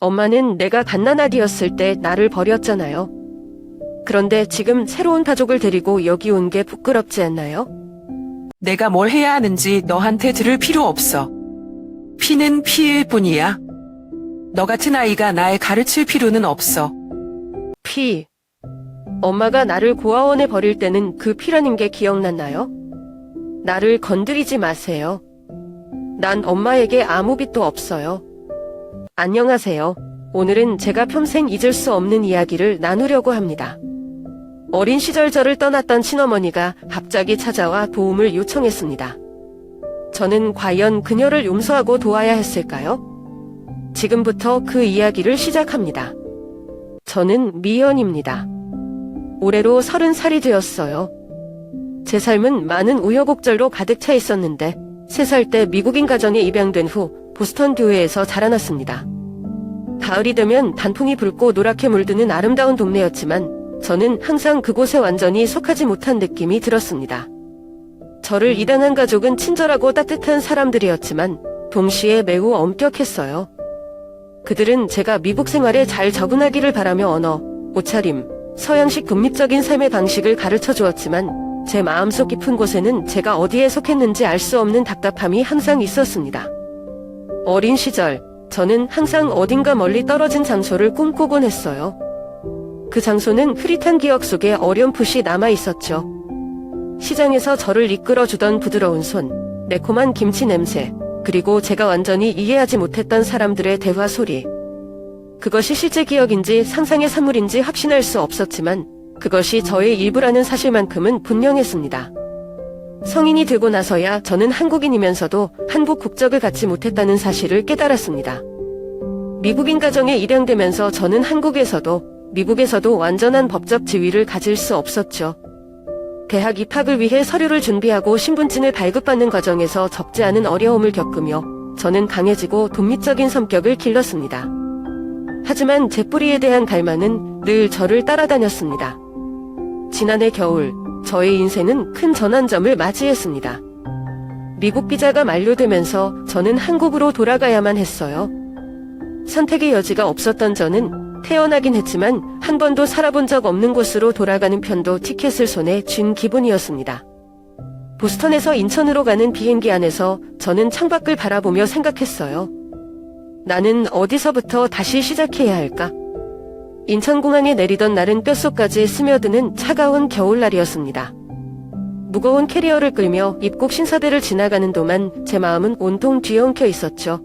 엄마는 내가 갓난아기였을 때 나를 버렸잖아요. 그런데 지금 새로운 가족을 데리고 여기 온 게 부끄럽지 않나요? 내가 뭘 해야 하는지 너한테 들을 필요 없어. 피는 피일 뿐이야. 너 같은 아이가 날 가르칠 필요는 없어. 피. 엄마가 나를 고아원에 버릴 때는 그 피라는 게 기억났나요? 나를 건드리지 마세요. 난 엄마에게 아무 빚도 없어요. 안녕하세요. 오늘은 제가 평생 잊을 수 없는 이야기를 나누려고 합니다. 어린 시절 저를 떠났던 친어머니가 갑자기 찾아와 도움을 요청했습니다. 저는 과연 그녀를 용서하고 도와야 했을까요? 지금부터 그 이야기를 시작합니다. 저는 미연입니다. 올해로 30살이 되었어요. 제 삶은 많은 우여곡절로 가득 차 있었는데 3살 때 미국인 가정에 입양된 후 보스턴 교회에서 자라났습니다. 가을이 되면 단풍이 붉고 노랗게 물드는 아름다운 동네였지만 저는 항상 그곳에 완전히 속하지 못한 느낌이 들었습니다. 저를 입양한 가족은 친절하고 따뜻한 사람들이었지만 동시에 매우 엄격했어요. 그들은 제가 미국 생활에 잘 적응하기를 바라며 언어, 옷차림, 서양식 독립적인 삶의 방식을 가르쳐 주었지만 제 마음속 깊은 곳에는 제가 어디에 속했는지 알 수 없는 답답함이 항상 있었습니다. 어린 시절, 저는 항상 어딘가 멀리 떨어진 장소를 꿈꾸곤 했어요. 그 장소는 흐릿한 기억 속에 어렴풋이 남아 있었죠. 시장에서 저를 이끌어주던 부드러운 손, 매콤한 김치 냄새, 그리고 제가 완전히 이해하지 못했던 사람들의 대화 소리. 그것이 실제 기억인지 상상의 산물인지 확신할 수 없었지만 그것이 저의 일부라는 사실만큼은 분명했습니다. 성인이 되고 나서야 저는 한국인이면서도 한국 국적을 갖지 못했다는 사실을 깨달았습니다. 미국인 가정에 입양되면서 저는 한국에서도 미국에서도 완전한 법적 지위를 가질 수 없었죠. 대학 입학을 위해 서류를 준비하고 신분증을 발급받는 과정에서 적지 않은 어려움을 겪으며 저는 강해지고 독립적인 성격을 길렀습니다. 하지만 제 뿌리에 대한 갈망은 늘 저를 따라다녔습니다. 지난해 겨울, 저의 인생은 큰 전환점을 맞이했습니다. 미국 비자가 만료되면서 저는 한국으로 돌아가야만 했어요. 선택의 여지가 없었던 저는 태어나긴 했지만 한 번도 살아본 적 없는 곳으로 돌아가는 편도 티켓을 손에 쥔 기분이었습니다. 보스턴에서 인천으로 가는 비행기 안에서 저는 창밖을 바라보며 생각했어요. 나는 어디서부터 다시 시작해야 할까? 인천공항에 내리던 날은 뼛속까지 스며드는 차가운 겨울날이었습니다. 무거운 캐리어를 끌며 입국 신사대를 지나가는 동안 제 마음은 온통 뒤엉켜 있었죠.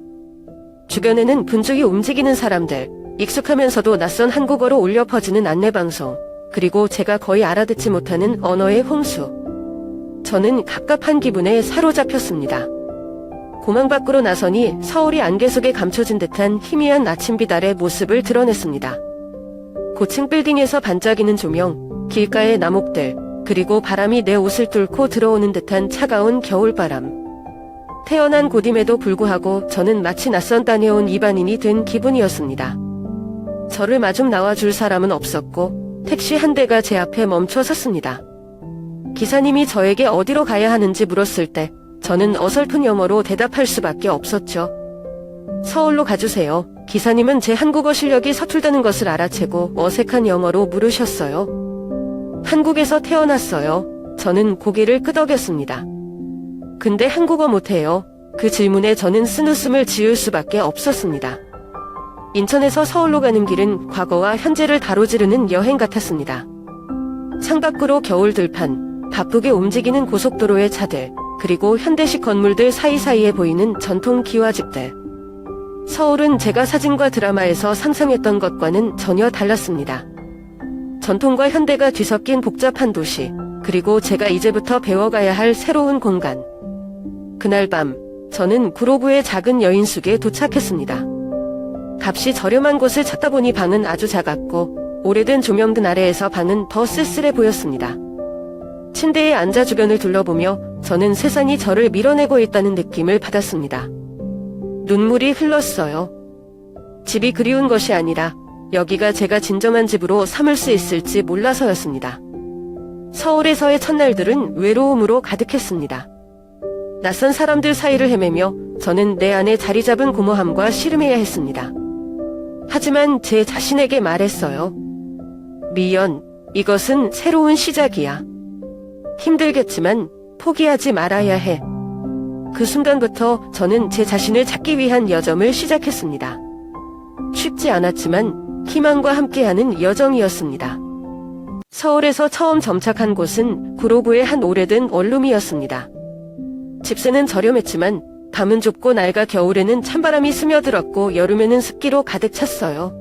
주변에는 분주히 움직이는 사람들, 익숙하면서도 낯선 한국어로 울려 퍼지는 안내방송, 그리고 제가 거의 알아듣지 못하는 언어의 홍수. 저는 갑갑한 기분에 사로잡혔습니다. 공항 밖으로 나서니 서울이 안개 속에 감춰진 듯한 희미한 아침빛 아래 모습을 드러냈습니다. 고층 빌딩에서 반짝이는 조명, 길가의 나목들, 그리고 바람이 내 옷을 뚫고 들어오는 듯한 차가운 겨울바람. 태어난 곳임에도 불구하고 저는 마치 낯선 땅에 온 이방인이 된 기분이었습니다. 저를 마중 나와줄 사람은 없었고 택시 한 대가 제 앞에 멈춰 섰습니다. 기사님이 저에게 어디로 가야 하는지 물었을 때 저는 어설픈 영어로 대답할 수밖에 없었죠. 서울로 가주세요. 기사님은 제 한국어 실력이 서툴다는 것을 알아채고 어색한 영어로 물으셨어요. 한국에서 태어났어요. 저는 고개를 끄덕였습니다. 근데 한국어 못해요. 그 질문에 저는 쓴웃음을 지을 수밖에 없었습니다. 인천에서 서울로 가는 길은 과거와 현재를 가로지르는 여행 같았습니다. 창밖으로 겨울 들판, 바쁘게 움직이는 고속도로의 차들, 그리고 현대식 건물들 사이사이에 보이는 전통 기와집들. 서울은 제가 사진과 드라마에서 상상했던 것과는 전혀 달랐습니다. 전통과 현대가 뒤섞인 복잡한 도시, 그리고 제가 이제부터 배워가야 할 새로운 공간. 그날 밤, 저는 구로구의 작은 여인숙에 도착했습니다. 값이 저렴한 곳을 찾다 보니 방은 아주 작았고 오래된 조명등 아래에서 방은 더 쓸쓸해 보였습니다. 침대에 앉아 주변을 둘러보며 저는 세상이 저를 밀어내고 있다는 느낌을 받았습니다. 눈물이 흘렀어요. 집이 그리운 것이 아니라 여기가 제가 진정한 집으로 삼을 수 있을지 몰라서였습니다. 서울에서의 첫날들은 외로움으로 가득했습니다. 낯선 사람들 사이를 헤매며 저는 내 안에 자리 잡은 공허함과 씨름해야 했습니다. 하지만 제 자신에게 말했어요. 미연, 이것은 새로운 시작이야. 힘들겠지만 포기하지 말아야 해. 그 순간부터 저는 제 자신을 찾기 위한 여정을 시작했습니다. 쉽지 않았지만 희망과 함께하는 여정이었습니다. 서울에서 처음 정착한 곳은 구로구의 한 오래된 원룸이었습니다. 집세는 저렴했지만 밤은 좁고 날과 겨울에는 찬바람이 스며들었고 여름에는 습기로 가득 찼어요.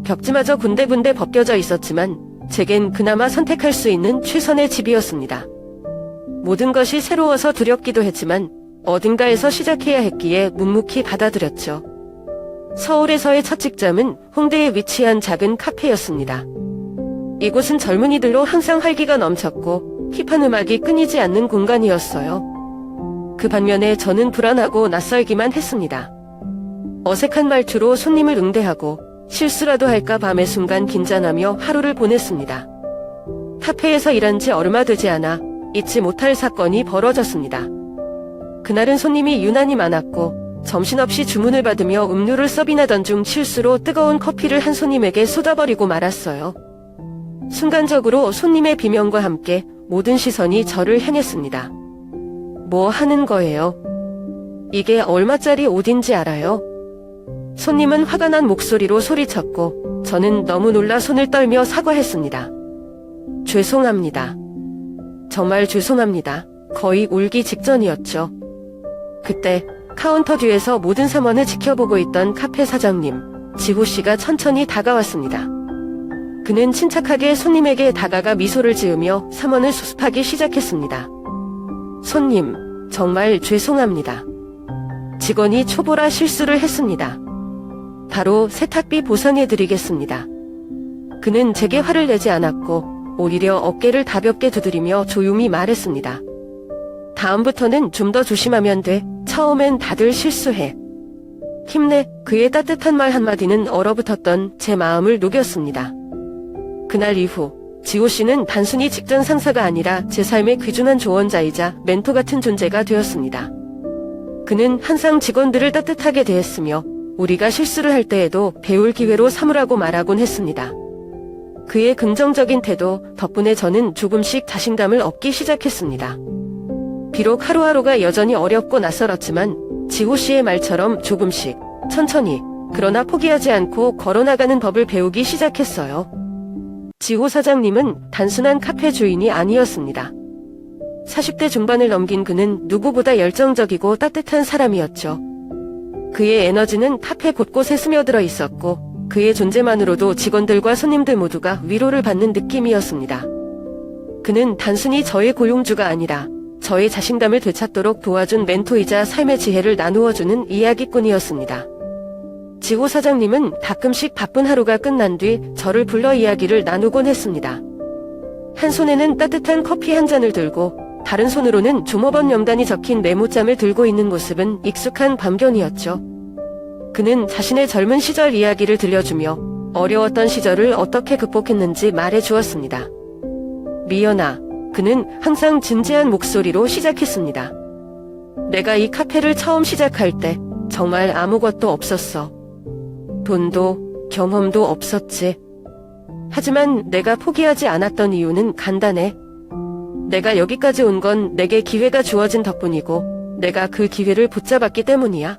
벽지마저 군데군데 벗겨져 있었지만 제겐 그나마 선택할 수 있는 최선의 집이었습니다. 모든 것이 새로워서 두렵기도 했지만 어딘가에서 시작해야 했기에 묵묵히 받아들였죠. 서울에서의 첫 직장은 홍대에 위치한 작은 카페였습니다. 이곳은 젊은이들로 항상 활기가 넘쳤고 힙한 음악이 끊이지 않는 공간이었어요. 그 반면에 저는 불안하고 낯설기만 했습니다. 어색한 말투로 손님을 응대하고 실수라도 할까 밤의 순간 긴장하며 하루를 보냈습니다. 카페에서 일한 지 얼마 되지 않아 잊지 못할 사건이 벌어졌습니다. 그날은 손님이 유난히 많았고 정신없이 주문을 받으며 음료를 서빙하던 중 실수로 뜨거운 커피를 한 손님에게 쏟아버리고 말았어요. 순간적으로 손님의 비명과 함께 모든 시선이 저를 향했습니다. 뭐 하는 거예요? 이게 얼마짜리 옷인지 알아요? 손님은 화가 난 목소리로 소리쳤고 저는 너무 놀라 손을 떨며 사과했습니다. 죄송합니다. 정말 죄송합니다. 거의 울기 직전이었죠. 그때 카운터 뒤에서 모든 상황을 지켜보고 있던 카페 사장님, 지호씨가 천천히 다가왔습니다. 그는 침착하게 손님에게 다가가 미소를 지으며 삼원을 수습하기 시작했습니다. 손님, 정말 죄송합니다. 직원이 초보라 실수를 했습니다. 바로 세탁비 보상해드리겠습니다. 그는 제게 화를 내지 않았고 오히려 어깨를 가볍게 두드리며 조용히 말했습니다. 다음부터는 좀 더 조심하면 돼. 처음엔 다들 실수해. 힘내. 그의 따뜻한 말 한마디는 얼어붙었던 제 마음을 녹였습니다. 그날 이후 지호 씨는 단순히 직전 상사가 아니라 제 삶의 귀중한 조언자이자 멘토 같은 존재가 되었습니다. 그는 항상 직원들을 따뜻하게 대했으며 우리가 실수를 할 때에도 배울 기회로 삼으라고 말하곤 했습니다. 그의 긍정적인 태도 덕분에 저는 조금씩 자신감을 얻기 시작했습니다. 비록 하루하루가 여전히 어렵고 낯설었지만 지호 씨의 말처럼 조금씩, 천천히, 그러나 포기하지 않고 걸어나가는 법을 배우기 시작했어요. 지호 사장님은 단순한 카페 주인이 아니었습니다. 40대 중반을 넘긴 그는 누구보다 열정적이고 따뜻한 사람이었죠. 그의 에너지는 카페 곳곳에 스며들어 있었고 그의 존재만으로도 직원들과 손님들 모두가 위로를 받는 느낌이었습니다. 그는 단순히 저의 고용주가 아니라 저의 자신감을 되찾도록 도와준 멘토이자 삶의 지혜를 나누어주는 이야기꾼이었습니다. 지호 사장님은 가끔씩 바쁜 하루가 끝난 뒤 저를 불러 이야기를 나누곤 했습니다. 한 손에는 따뜻한 커피 한 잔을 들고 다른 손으로는 종업원 명단이 적힌 메모장을 들고 있는 모습은 익숙한 반견이었죠. 그는 자신의 젊은 시절 이야기를 들려주며 어려웠던 시절을 어떻게 극복했는지 말해주었습니다. 미연아, 그는 항상 진지한 목소리로 시작했습니다. 내가 이 카페를 처음 시작할 때 정말 아무것도 없었어. 돈도 경험도 없었지. 하지만 내가 포기하지 않았던 이유는 간단해. 내가 여기까지 온 건 내게 기회가 주어진 덕분이고 내가 그 기회를 붙잡았기 때문이야.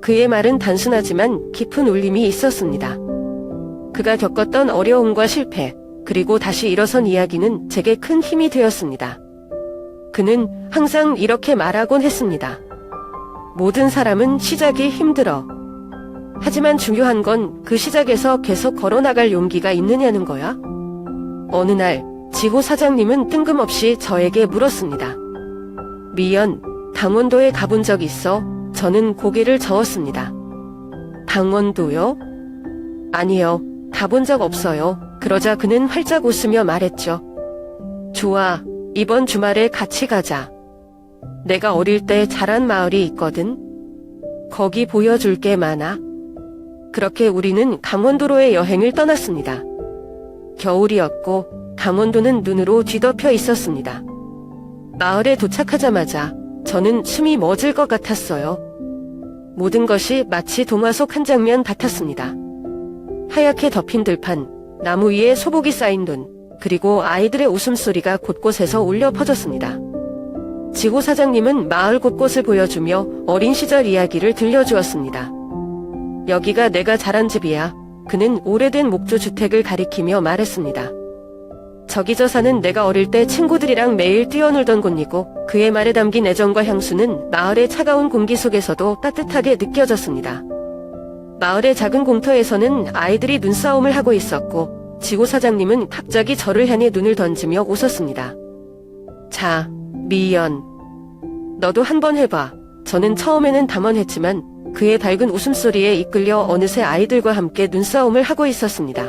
그의 말은 단순하지만 깊은 울림이 있었습니다. 그가 겪었던 어려움과 실패, 그리고 다시 일어선 이야기는 제게 큰 힘이 되었습니다. 그는 항상 이렇게 말하곤 했습니다. 모든 사람은 시작이 힘들어. 하지만 중요한 건 그 시작에서 계속 걸어나갈 용기가 있느냐는 거야. 어느 날 지호 사장님은 뜬금없이 저에게 물었습니다. 미연, 강원도에 가본 적 있어? 저는 고개를 저었습니다. 강원도요? 아니요, 가본 적 없어요. 그러자 그는 활짝 웃으며 말했죠. 좋아, 이번 주말에 같이 가자. 내가 어릴 때 자란 마을이 있거든. 거기 보여줄 게 많아. 그렇게 우리는 강원도로의 여행을 떠났습니다. 겨울이었고 강원도는 눈으로 뒤덮여 있었습니다. 마을에 도착하자마자 저는 숨이 멎을 것 같았어요. 모든 것이 마치 동화 속 한 장면 같았습니다. 하얗게 덮인 들판, 나무 위에 소복이 쌓인 눈, 그리고 아이들의 웃음소리가 곳곳에서 울려 퍼졌습니다. 지구사장님은 마을 곳곳을 보여주며 어린 시절 이야기를 들려주었습니다. 여기가 내가 자란 집이야. 그는 오래된 목조 주택을 가리키며 말했습니다. 저기 저 산은 내가 어릴 때 친구들이랑 매일 뛰어놀던 곳이고 그의 말에 담긴 애정과 향수는 마을의 차가운 공기 속에서도 따뜻하게 느껴졌습니다. 마을의 작은 공터에서는 아이들이 눈싸움을 하고 있었고 지구사장님은 갑자기 저를 향해 눈을 던지며 웃었습니다. 자, 미연. 너도 한번 해봐. 저는 처음에는 담원했지만 그의 밝은 웃음소리에 이끌려 어느새 아이들과 함께 눈싸움을 하고 있었습니다.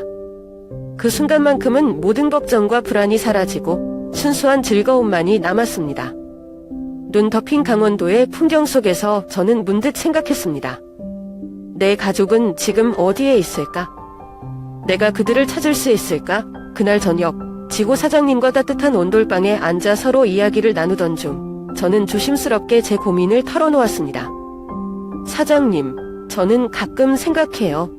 그 순간만큼은 모든 걱정과 불안이 사라지고 순수한 즐거움만이 남았습니다. 눈 덮인 강원도의 풍경 속에서 저는 문득 생각했습니다. 내 가족은 지금 어디에 있을까? 내가 그들을 찾을 수 있을까? 그날 저녁, 지구사장님과 따뜻한 온돌방에 앉아 서로 이야기를 나누던 중 저는 조심스럽게 제 고민을 털어놓았습니다. 사장님, 저는 가끔 생각해요.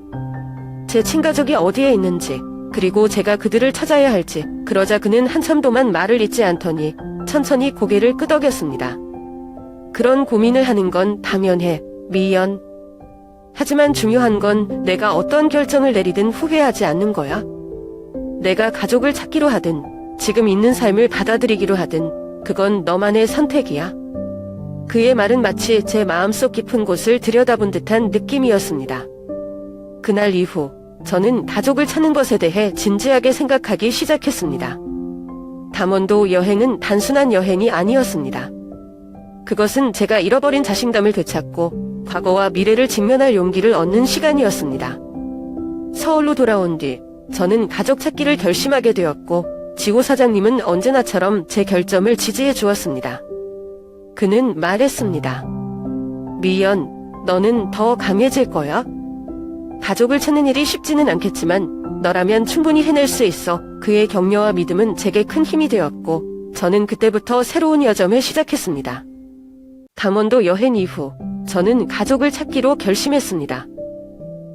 제 친가족이 어디에 있는지, 그리고 제가 그들을 찾아야 할지. 그러자 그는 한참 동안 말을 잇지 않더니 천천히 고개를 끄덕였습니다. 그런 고민을 하는 건 당연해, 미연. 하지만 중요한 건 내가 어떤 결정을 내리든 후회하지 않는 거야. 내가 가족을 찾기로 하든 지금 있는 삶을 받아들이기로 하든 그건 너만의 선택이야. 그의 말은 마치 제 마음속 깊은 곳을 들여다본 듯한 느낌이었습니다. 그날 이후 저는 가족을 찾는 것에 대해 진지하게 생각하기 시작했습니다. 담원도 여행은 단순한 여행이 아니었습니다. 그것은 제가 잃어버린 자신감을 되찾고 과거와 미래를 직면할 용기를 얻는 시간이었습니다. 서울로 돌아온 뒤 저는 가족 찾기를 결심하게 되었고 지구사장님은 언제나처럼 제 결점을 지지해 주었습니다. 그는 말했습니다. 미연, 너는 더 강해질 거야. 가족을 찾는 일이 쉽지는 않겠지만 너라면 충분히 해낼 수 있어. 그의 격려와 믿음은 제게 큰 힘이 되었고 저는 그때부터 새로운 여정을 시작했습니다. 강원도 여행 이후 저는 가족을 찾기로 결심했습니다.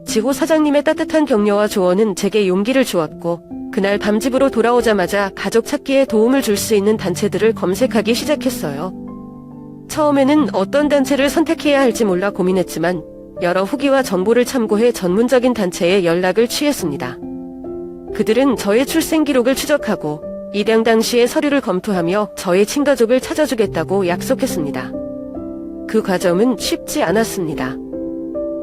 지구사장님의 따뜻한 격려와 조언은 제게 용기를 주었고 그날 밤 집으로 돌아오자마자 가족 찾기에 도움을 줄 수 있는 단체들을 검색하기 시작했어요. 처음에는 어떤 단체를 선택해야 할지 몰라 고민했지만 여러 후기와 정보를 참고해 전문적인 단체에 연락을 취했습니다. 그들은 저의 출생 기록을 추적하고 입양 당시의 서류를 검토하며 저의 친가족을 찾아주겠다고 약속했습니다. 그 과정은 쉽지 않았습니다.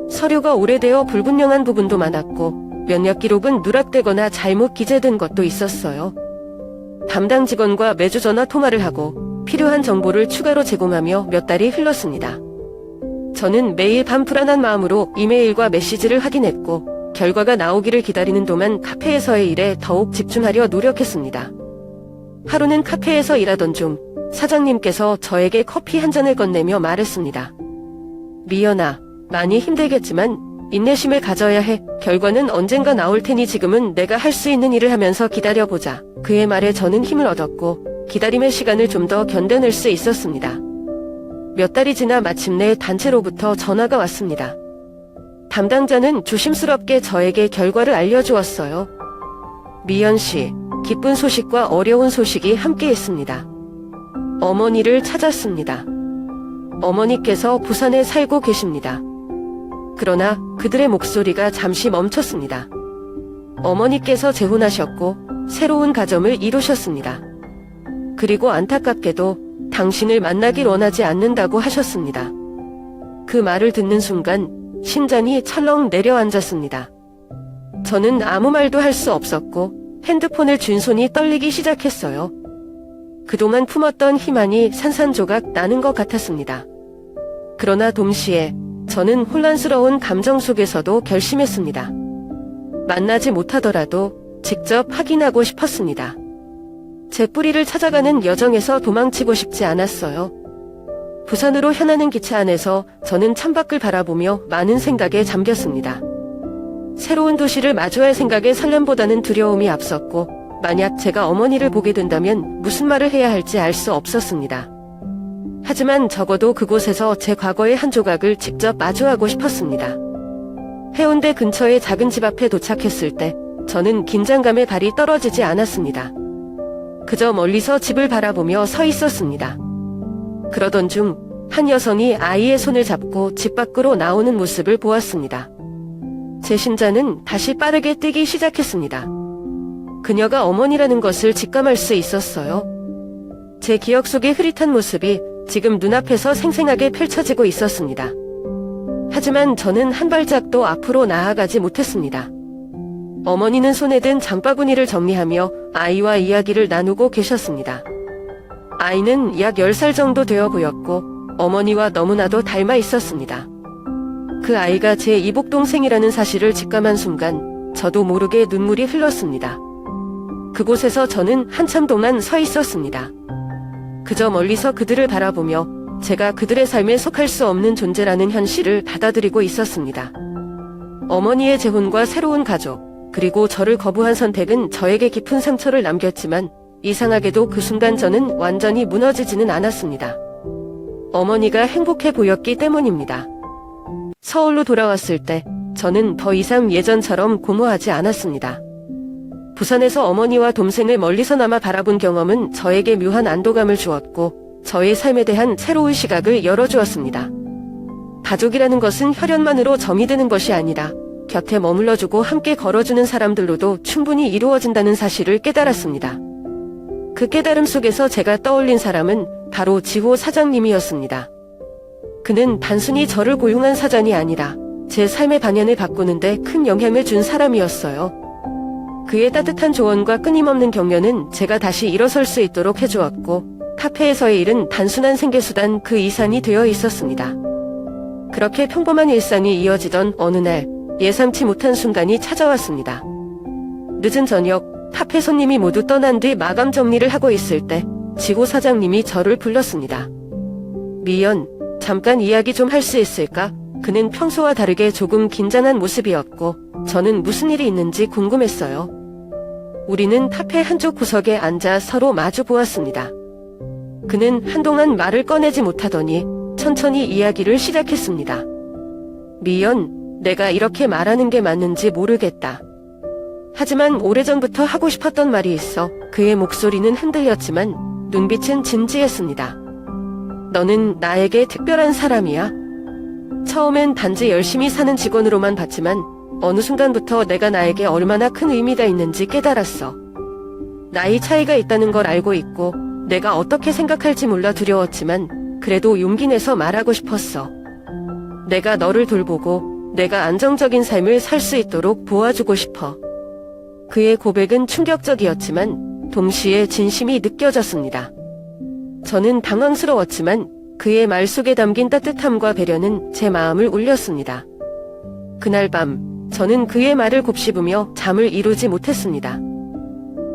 서류가 오래되어 불분명한 부분도 많았고 몇몇 기록은 누락되거나 잘못 기재된 것도 있었어요. 담당 직원과 매주 전화 통화를 하고 필요한 정보를 추가로 제공하며 몇 달이 흘렀습니다. 저는 매일 밤 불안한 마음으로 이메일과 메시지를 확인했고 결과가 나오기를 기다리는 동안 카페에서의 일에 더욱 집중하려 노력했습니다. 하루는 카페에서 일하던 중 사장님께서 저에게 커피 한 잔을 건네며 말했습니다. 미연아, 많이 힘들겠지만 인내심을 가져야 해. 결과는 언젠가 나올 테니 지금은 내가 할 수 있는 일을 하면서 기다려보자. 그의 말에 저는 힘을 얻었고 기다림의 시간을 좀 더 견뎌낼 수 있었습니다. 몇 달이 지나 마침내 단체로부터 전화가 왔습니다. 담당자는 조심스럽게 저에게 결과를 알려주었어요. 미연 씨, 기쁜 소식과 어려운 소식이 함께 있습니다. 어머니를 찾았습니다. 어머니께서 부산에 살고 계십니다. 그러나 그들의 목소리가 잠시 멈췄습니다. 어머니께서 재혼하셨고 새로운 가정을 이루셨습니다. 그리고 안타깝게도 당신을 만나길 원하지 않는다고 하셨습니다. 그 말을 듣는 순간 심장이 철렁 내려앉았습니다. 저는 아무 말도 할 수 없었고 핸드폰을 쥔 손이 떨리기 시작했어요. 그동안 품었던 희망이 산산조각 나는 것 같았습니다. 그러나 동시에 저는 혼란스러운 감정 속에서도 결심했습니다. 만나지 못하더라도 직접 확인하고 싶었습니다. 제 뿌리를 찾아가는 여정에서 도망치고 싶지 않았어요. 부산으로 향하는 기차 안에서 저는 창밖을 바라보며 많은 생각에 잠겼습니다. 새로운 도시를 마주할 생각에 설렘보다는 두려움이 앞섰고 만약 제가 어머니를 보게 된다면 무슨 말을 해야 할지 알 수 없었습니다. 하지만 적어도 그곳에서 제 과거의 한 조각을 직접 마주하고 싶었습니다. 해운대 근처의 작은 집 앞에 도착했을 때 저는 긴장감에 발이 떨어지지 않았습니다. 그저 멀리서 집을 바라보며 서 있었습니다. 그러던 중 한 여성이 아이의 손을 잡고 집 밖으로 나오는 모습을 보았습니다. 제 심장은 다시 빠르게 뛰기 시작했습니다. 그녀가 어머니라는 것을 직감할 수 있었어요. 제 기억 속의 흐릿한 모습이 지금 눈앞에서 생생하게 펼쳐지고 있었습니다. 하지만 저는 한 발짝도 앞으로 나아가지 못했습니다. 어머니는 손에 든 장바구니를 정리하며 아이와 이야기를 나누고 계셨습니다. 아이는 약 10살 정도 되어 보였고 어머니와 너무나도 닮아 있었습니다. 그 아이가 제 이복동생이라는 사실을 직감한 순간 저도 모르게 눈물이 흘렀습니다. 그곳에서 저는 한참 동안 서 있었습니다. 그저 멀리서 그들을 바라보며 제가 그들의 삶에 속할 수 없는 존재라는 현실을 받아들이고 있었습니다. 어머니의 재혼과 새로운 가족, 그리고 저를 거부한 선택은 저에게 깊은 상처를 남겼지만 이상하게도 그 순간 저는 완전히 무너지지는 않았습니다. 어머니가 행복해 보였기 때문입니다. 서울로 돌아왔을 때 저는 더 이상 예전처럼 고무하지 않았습니다. 부산에서 어머니와 동생을 멀리서나마 바라본 경험은 저에게 묘한 안도감을 주었고 저의 삶에 대한 새로운 시각을 열어주었습니다. 가족이라는 것은 혈연만으로 점이 되는 것이 아니라 곁에 머물러주고 함께 걸어주는 사람들로도 충분히 이루어진다는 사실을 깨달았습니다. 그 깨달음 속에서 제가 떠올린 사람은 바로 지호 사장님이었습니다. 그는 단순히 저를 고용한 사장이 아니라 제 삶의 방향을 바꾸는데 큰 영향을 준 사람이었어요. 그의 따뜻한 조언과 끊임없는 격려는 제가 다시 일어설 수 있도록 해주었고 카페에서의 일은 단순한 생계수단 그 이상이 되어 있었습니다. 그렇게 평범한 일상이 이어지던 어느 날 예상치 못한 순간이 찾아왔습니다. 늦은 저녁 카페 손님이 모두 떠난 뒤 마감 정리를 하고 있을 때 지호 사장님이 저를 불렀습니다. 미연, 잠깐 이야기 좀 할 수 있을까? 그는 평소와 다르게 조금 긴장한 모습이었고 저는 무슨 일이 있는지 궁금했어요. 우리는 카페 한쪽 구석에 앉아 서로 마주 보았습니다. 그는 한동안 말을 꺼내지 못하더니 천천히 이야기를 시작했습니다. 미연, 내가 이렇게 말하는 게 맞는지 모르겠다. 하지만 오래전부터 하고 싶었던 말이 있어. 그의 목소리는 흔들렸지만 눈빛은 진지했습니다. 너는 나에게 특별한 사람이야. 처음엔 단지 열심히 사는 직원으로만 봤지만 어느 순간부터 내가 나에게 얼마나 큰 의미가 있는지 깨달았어. 나이 차이가 있다는 걸 알고 있고 내가 어떻게 생각할지 몰라 두려웠지만 그래도 용기 내서 말하고 싶었어. 내가 너를 돌보고 내가 안정적인 삶을 살 수 있도록 도와주고 싶어. 그의 고백은 충격적이었지만 동시에 진심이 느껴졌습니다. 저는 당황스러웠지만 그의 말 속에 담긴 따뜻함과 배려는 제 마음을 울렸습니다. 그날 밤 저는 그의 말을 곱씹으며 잠을 이루지 못했습니다.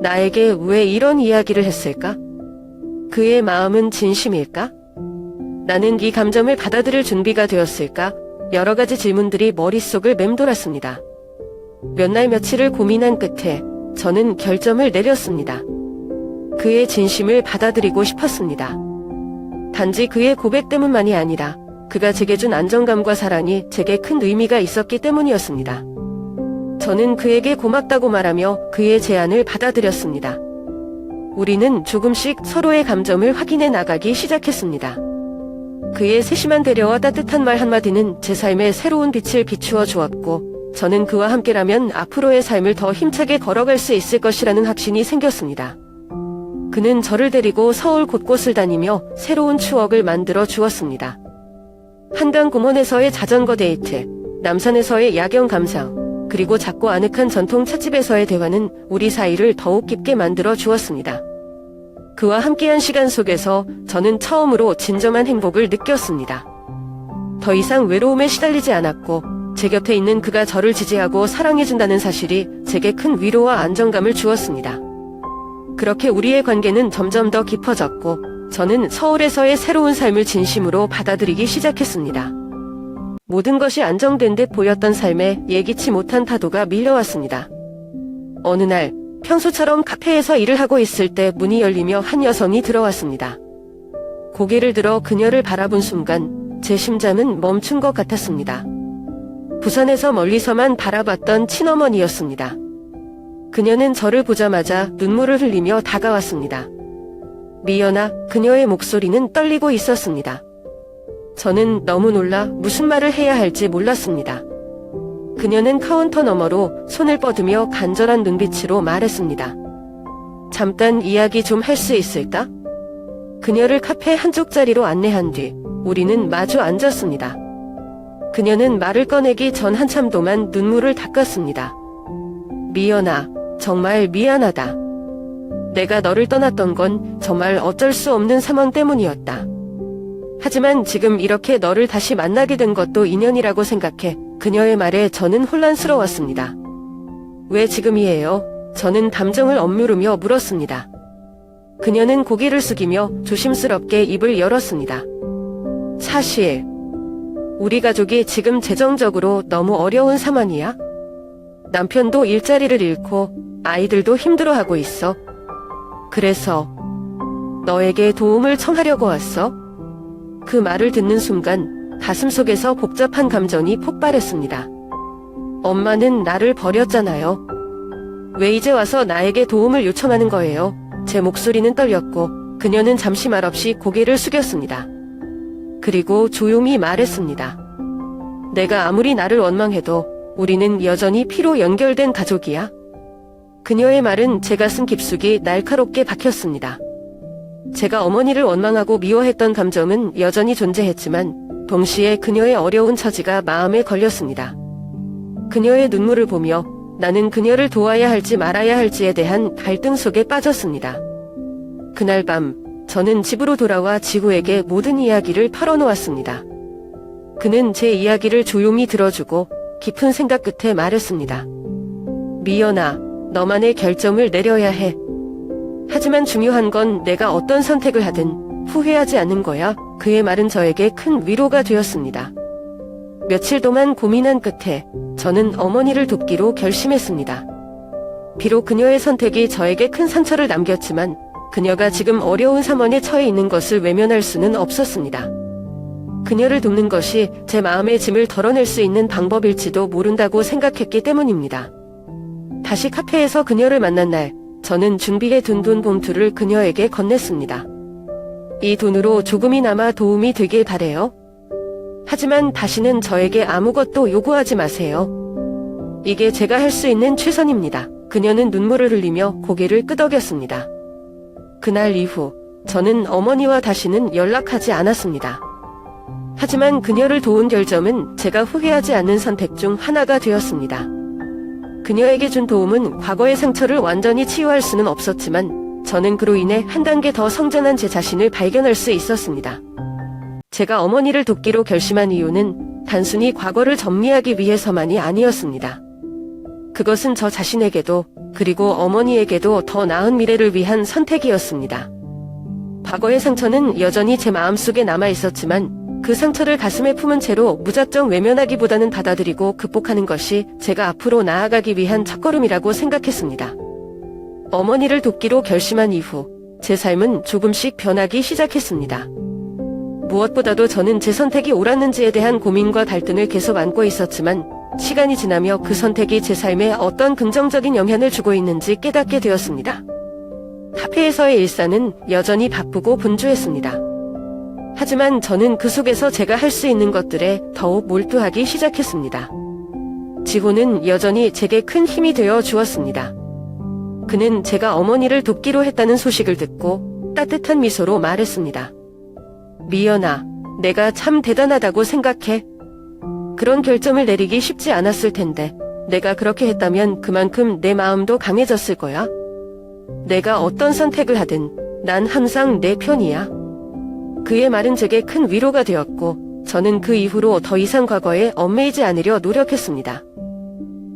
나에게 왜 이런 이야기를 했을까? 그의 마음은 진심일까? 나는 이 감정을 받아들일 준비가 되었을까? 여러 가지 질문들이 머릿속을 맴돌았습니다. 몇 날 며칠을 고민한 끝에 저는 결정을 내렸습니다. 그의 진심을 받아들이고 싶었습니다. 단지 그의 고백 때문만이 아니라 그가 제게 준 안정감과 사랑이 제게 큰 의미가 있었기 때문이었습니다. 저는 그에게 고맙다고 말하며 그의 제안을 받아들였습니다. 우리는 조금씩 서로의 감정을 확인해 나가기 시작했습니다. 그의 세심한 배려와 따뜻한 말 한마디는 제 삶에 새로운 빛을 비추어 주었고 저는 그와 함께라면 앞으로의 삶을 더 힘차게 걸어갈 수 있을 것이라는 확신이 생겼습니다. 그는 저를 데리고 서울 곳곳을 다니며 새로운 추억을 만들어 주었습니다. 한강 공원에서의 자전거 데이트, 남산에서의 야경 감상, 그리고 작고 아늑한 전통 찻집에서의 대화는 우리 사이를 더욱 깊게 만들어 주었습니다. 그와 함께한 시간 속에서 저는 처음으로 진정한 행복을 느꼈습니다. 더 이상 외로움에 시달리지 않았고 제 곁에 있는 그가 저를 지지하고 사랑해준다는 사실이 제게 큰 위로와 안정감을 주었습니다. 그렇게 우리의 관계는 점점 더 깊어졌고 저는 서울에서의 새로운 삶을 진심으로 받아들이기 시작했습니다. 모든 것이 안정된 듯 보였던 삶에 예기치 못한 파도가 밀려왔습니다. 어느 날 평소처럼 카페에서 일을 하고 있을 때 문이 열리며 한 여성이 들어왔습니다. 고개를 들어 그녀를 바라본 순간 제 심장은 멈춘 것 같았습니다. 부산에서 멀리서만 바라봤던 친어머니였습니다. 그녀는 저를 보자마자 눈물을 흘리며 다가왔습니다. 미연아, 그녀의 목소리는 떨리고 있었습니다. 저는 너무 놀라 무슨 말을 해야 할지 몰랐습니다. 그녀는 카운터 너머로 손을 뻗으며 간절한 눈빛으로 말했습니다. 잠깐 이야기 좀 할 수 있을까? 그녀를 카페 한쪽 자리로 안내한 뒤 우리는 마주 앉았습니다. 그녀는 말을 꺼내기 전 한참 동안 눈물을 닦았습니다. 미연아, 정말 미안하다. 내가 너를 떠났던 건 정말 어쩔 수 없는 상황 때문이었다. 하지만 지금 이렇게 너를 다시 만나게 된 것도 인연이라고 생각해. 그녀의 말에 저는 혼란스러웠습니다. 왜 지금이에요? 저는 감정을 억누르며 물었습니다. 그녀는 고개를 숙이며 조심스럽게 입을 열었습니다. 사실 우리 가족이 지금 재정적으로 너무 어려운 상황이야. 남편도 일자리를 잃고 아이들도 힘들어하고 있어. 그래서 너에게 도움을 청하려고 왔어. 그 말을 듣는 순간 가슴속에서 복잡한 감정이 폭발했습니다. 엄마는 나를 버렸잖아요. 왜 이제 와서 나에게 도움을 요청하는 거예요? 제 목소리는 떨렸고 그녀는 잠시 말없이 고개를 숙였습니다. 그리고 조용히 말했습니다. 내가 아무리 나를 원망해도 우리는 여전히 피로 연결된 가족이야. 그녀의 말은 제 가슴 깊숙이 날카롭게 박혔습니다. 제가 어머니를 원망하고 미워했던 감정은 여전히 존재했지만 동시에 그녀의 어려운 처지가 마음에 걸렸습니다. 그녀의 눈물을 보며 나는 그녀를 도와야 할지 말아야 할지에 대한 갈등 속에 빠졌습니다. 그날 밤 저는 집으로 돌아와 지구에게 모든 이야기를 털어놓았습니다. 그는 제 이야기를 조용히 들어주고 깊은 생각 끝에 말했습니다. 미연아, 너만의 결정을 내려야 해. 하지만 중요한 건 내가 어떤 선택을 하든 후회하지 않는 거야. 그의 말은 저에게 큰 위로가 되었습니다. 며칠 동안 고민한 끝에 저는 어머니를 돕기로 결심했습니다. 비록 그녀의 선택이 저에게 큰 상처를 남겼지만 그녀가 지금 어려운 상황에 처해 있는 것을 외면할 수는 없었습니다. 그녀를 돕는 것이 제 마음의 짐을 덜어낼 수 있는 방법일지도 모른다고 생각했기 때문입니다. 다시 카페에서 그녀를 만난 날, 저는 준비해 둔 돈 봉투를 그녀에게 건넸습니다. 이 돈으로 조금이나마 도움이 되길 바래요. 하지만 다시는 저에게 아무것도 요구하지 마세요. 이게 제가 할 수 있는 최선입니다. 그녀는 눈물을 흘리며 고개를 끄덕였습니다. 그날 이후 저는 어머니와 다시는 연락하지 않았습니다. 하지만 그녀를 도운 결점은 제가 후회하지 않는 선택 중 하나가 되었습니다. 그녀에게 준 도움은 과거의 상처를 완전히 치유할 수는 없었지만 저는 그로 인해 한 단계 더 성장한 제 자신을 발견할 수 있었습니다. 제가 어머니를 돕기로 결심한 이유는 단순히 과거를 정리하기 위해서만이 아니었습니다. 그것은 저 자신에게도 그리고 어머니에게도 더 나은 미래를 위한 선택이었습니다. 과거의 상처는 여전히 제 마음속에 남아 있었지만 그 상처를 가슴에 품은 채로 무작정 외면하기보다는 받아들이고 극복하는 것이 제가 앞으로 나아가기 위한 첫걸음이라고 생각했습니다. 어머니를 돕기로 결심한 이후 제 삶은 조금씩 변하기 시작했습니다. 무엇보다도 저는 제 선택이 옳았는지에 대한 고민과 갈등을 계속 안고 있었지만 시간이 지나며 그 선택이 제 삶에 어떤 긍정적인 영향을 주고 있는지 깨닫게 되었습니다. 카페에서의 일상은 여전히 바쁘고 분주했습니다. 하지만 저는 그 속에서 제가 할 수 있는 것들에 더욱 몰두하기 시작했습니다. 지호는 여전히 제게 큰 힘이 되어 주었습니다. 그는 제가 어머니를 돕기로 했다는 소식을 듣고 따뜻한 미소로 말했습니다. 미연아, 내가 참 대단하다고 생각해. 그런 결정을 내리기 쉽지 않았을 텐데 내가 그렇게 했다면 그만큼 내 마음도 강해졌을 거야. 내가 어떤 선택을 하든 난 항상 내 편이야. 그의 말은 제게 큰 위로가 되었고 저는 그 이후로 더 이상 과거에 얽매이지 않으려 노력했습니다.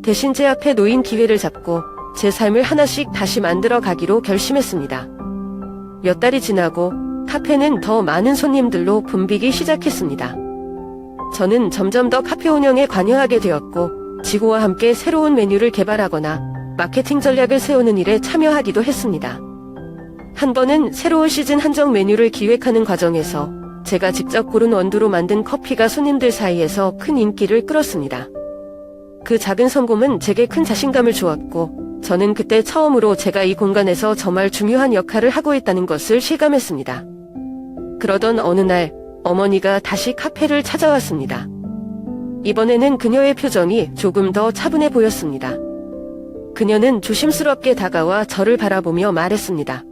대신 제 앞에 놓인 기회를 잡고 제 삶을 하나씩 다시 만들어 가기로 결심했습니다. 몇 달이 지나고 카페는 더 많은 손님들로 붐비기 시작했습니다. 저는 점점 더 카페 운영에 관여하게 되었고 지호와 함께 새로운 메뉴를 개발하거나 마케팅 전략을 세우는 일에 참여하기도 했습니다. 한 번은 새로운 시즌 한정 메뉴를 기획하는 과정에서 제가 직접 고른 원두로 만든 커피가 손님들 사이에서 큰 인기를 끌었습니다. 그 작은 성공은 제게 큰 자신감을 주었고, 저는 그때 처음으로 제가 이 공간에서 정말 중요한 역할을 하고 있다는 것을 실감했습니다. 그러던 어느 날, 어머니가 다시 카페를 찾아왔습니다. 이번에는 그녀의 표정이 조금 더 차분해 보였습니다. 그녀는 조심스럽게 다가와 저를 바라보며 말했습니다.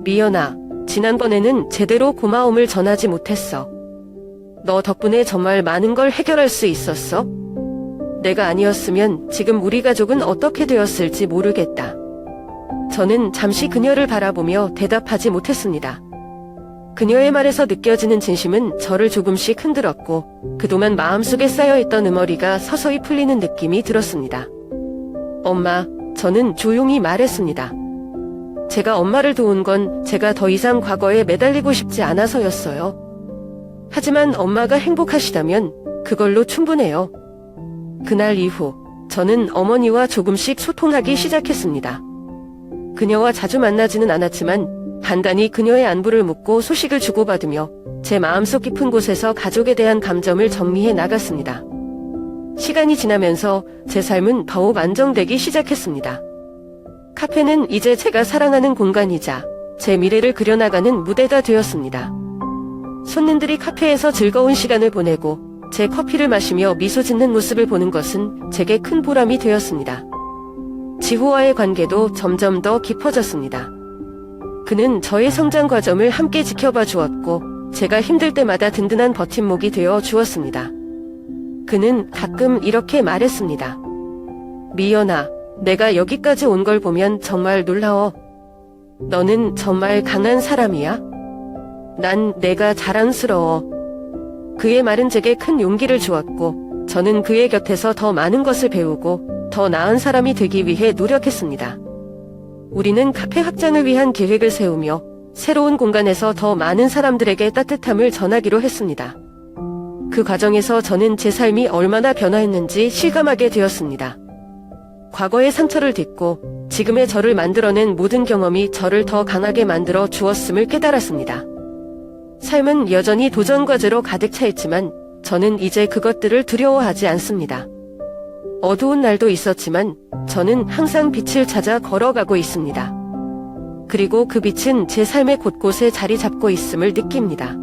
미연아, 지난번에는 제대로 고마움을 전하지 못했어. 너 덕분에 정말 많은 걸 해결할 수 있었어? 내가 아니었으면 지금 우리 가족은 어떻게 되었을지 모르겠다. 저는 잠시 그녀를 바라보며 대답하지 못했습니다. 그녀의 말에서 느껴지는 진심은 저를 조금씩 흔들었고 그동안 마음속에 쌓여있던 응어리가 서서히 풀리는 느낌이 들었습니다. 엄마, 저는 조용히 말했습니다. 제가 엄마를 도운 건 제가 더 이상 과거에 매달리고 싶지 않아서였어요. 하지만 엄마가 행복하시다면 그걸로 충분해요. 그날 이후 저는 어머니와 조금씩 소통하기 시작했습니다. 그녀와 자주 만나지는 않았지만 간단히 그녀의 안부를 묻고 소식을 주고받으며 제 마음속 깊은 곳에서 가족에 대한 감정을 정리해 나갔습니다. 시간이 지나면서 제 삶은 더욱 안정되기 시작했습니다. 카페는 이제 제가 사랑하는 공간이자 제 미래를 그려나가는 무대가 되었습니다. 손님들이 카페에서 즐거운 시간을 보내고 제 커피를 마시며 미소 짓는 모습을 보는 것은 제게 큰 보람이 되었습니다. 지호와의 관계도 점점 더 깊어졌습니다. 그는 저의 성장 과정을 함께 지켜봐 주었고 제가 힘들 때마다 든든한 버팀목이 되어 주었습니다. 그는 가끔 이렇게 말했습니다. 미연아, 내가 여기까지 온 걸 보면 정말 놀라워. 너는 정말 강한 사람이야. 난 내가 자랑스러워. 그의 말은 제게 큰 용기를 주었고 저는 그의 곁에서 더 많은 것을 배우고 더 나은 사람이 되기 위해 노력했습니다. 우리는 카페 확장을 위한 계획을 세우며 새로운 공간에서 더 많은 사람들에게 따뜻함을 전하기로 했습니다. 그 과정에서 저는 제 삶이 얼마나 변화했는지 실감하게 되었습니다. 과거의 상처를 딛고 지금의 저를 만들어낸 모든 경험이 저를 더 강하게 만들어 주었음을 깨달았습니다. 삶은 여전히 도전 과제로 가득 차 있지만 저는 이제 그것들을 두려워하지 않습니다. 어두운 날도 있었지만 저는 항상 빛을 찾아 걸어가고 있습니다. 그리고 그 빛은 제 삶의 곳곳에 자리 잡고 있음을 느낍니다.